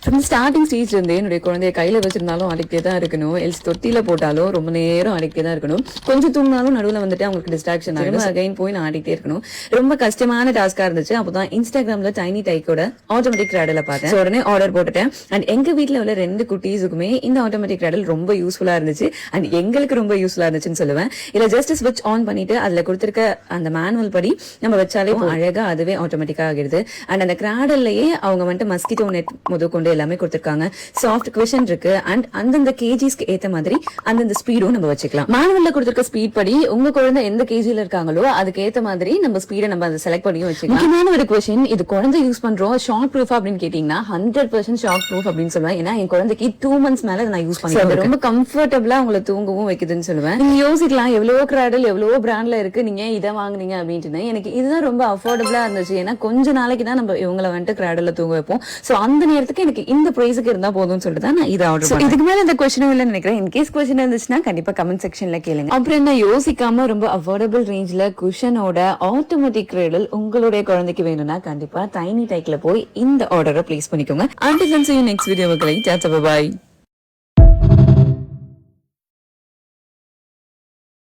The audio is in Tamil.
ஃப்ரம் ஸ்டார்டிங் ஸ்டேஜ்ல இருந்து என்னுடைய குழந்தைய கையில வச்சிருந்தாலும் அடிக்கிட்டே தான் இருக்கணும், எல்ஸ் தொட்டில போட்டாலும் ரொம்ப நேரம் அடிக்கிட்டே தான் இருக்கணும், கொஞ்சம் தூங்கினாலும் நடுவில் வந்துட்டு அவங்களுக்கு டிஸ்ட்ராக்ஷன் ஆகும், அகைன் போய் நான் ஆடிட்டே இருக்கணும். ரொம்ப கஷ்டமான டாஸ்கா இருந்துச்சு. அப்பதான் இன்ஸ்டாகிராம்ல டைனி டைக்கோட ஆட்டோமேட்டிக் கிராடலை பார்த்தேன். உடனே ஆர்டர் போட்டுட்டேன். அண்ட் எங்க வீட்டுல உள்ள 2 குட்டீஸுக்குமே இந்த ஆட்டோமேட்டிக் கிராடல் ரொம்ப யூஸ்ஃபுல்லா இருந்துச்சு. அண்ட் எங்களுக்கு ரொம்ப யூஸ்ஃபுல்லா இருந்துச்சுன்னு சொல்லுவேன். இல்ல ஜஸ்ட் ஸ்விட்ச் ஆன் பண்ணிட்டு அதுல கொடுத்திருக்க அந்த மேனுவல் படி நம்ம வச்சாலே அழகா அதுவே ஆட்டோமேட்டிக்கா ஆகிடுது. அண்ட் அந்த கிராடல்லையே அவங்க வந்துட்டு மஸ்கிட்டோ நெட் முதற்கொண்டு எல்லாமே கொடுத்திருக்காங்க. சாஃப்ட் குஷன் இருக்கு. அண்ட் அந்தந்த கேஜிஸ்க்கு ஏத்த மாதிரி அந்தந்த ஸ்பீடும் நம்ம வச்சுக்கலாம். மேனுவல்ல கொடுத்திருக்க ஸ்பீட் படி உங்க குழந்தை எந்த கேஜில இருக்காங்களோ அதுக்கு ஏத்த மாதிரி நம்ம ஸ்பீடை நம்ம அதை செலக்ட் பண்ணியும் வச்சுக்கலாம். முக்கியமான ஒரு கொஸ்டின், இது குழந்தை யூஸ் பண்றோம் ஷாக் ப்ரூஃப் அப்படின்னு கேட்டீங்கன்னா 100% ஷாக் ப்ரூஃப் அப்படின்னு சொல்லுவேன். ஏன்னா என் குழந்தைக்கு 2 months மேல நான் யூஸ் பண்ணுவேன். ரொம்ப கம்ஃபர்டபுளா உங்களை தூங்கவும் வைக்குதுன்னு சொல்லுவேன். நீங்க யோசிக்கலாம் எவ்வளவோ கிராடல் எவ்வளவோ பிராண்ட்ல இருக்கு, நீங்க இதை வாங்குனீங்க அப்படின்ட்டு. எனக்கு இதுதான் ரொம்ப அஃபோர்டபுளா இருந்துச்சு. ஏன்னா கொஞ்ச நாளைக்கு தான் நம்ம இவங்களை வந்துட்டு கிராடல்ல தூங்க வைப்போம். சோ அந்த நேரத்துக்கு எனக்கு இந்த பிரைஸுக்கு இருந்தா போதும்னு சொல்லிட்டு தான் நான் இதை ஆர்டர் பண்ணேன். இதுக்கு மேல இந்த கொஸ்டினும் இல்லைன்னு நினைக்கிறேன். இன்கேஸ் கொஸ்டின் இருந்துச்சுன்னா கண்டிப்பா கமெண்ட் செக்ஷன்ல கேளுங்க. அப்புறம் என்ன யோசிக்காம ரொம்ப அஃபோர்டபுள் ரேஞ்ச்ல குஷனோட ஆட்டோமேட்டிக் கிராடல் உங்களுடைய குழந்தைக்கு வேணும்னா கண்டிப்பா டைனி டைக்ல போய் இந்த ஆர்டரை பிளேஸ் பண்ணிக்கோங்க. Until then, see you next video. Bye.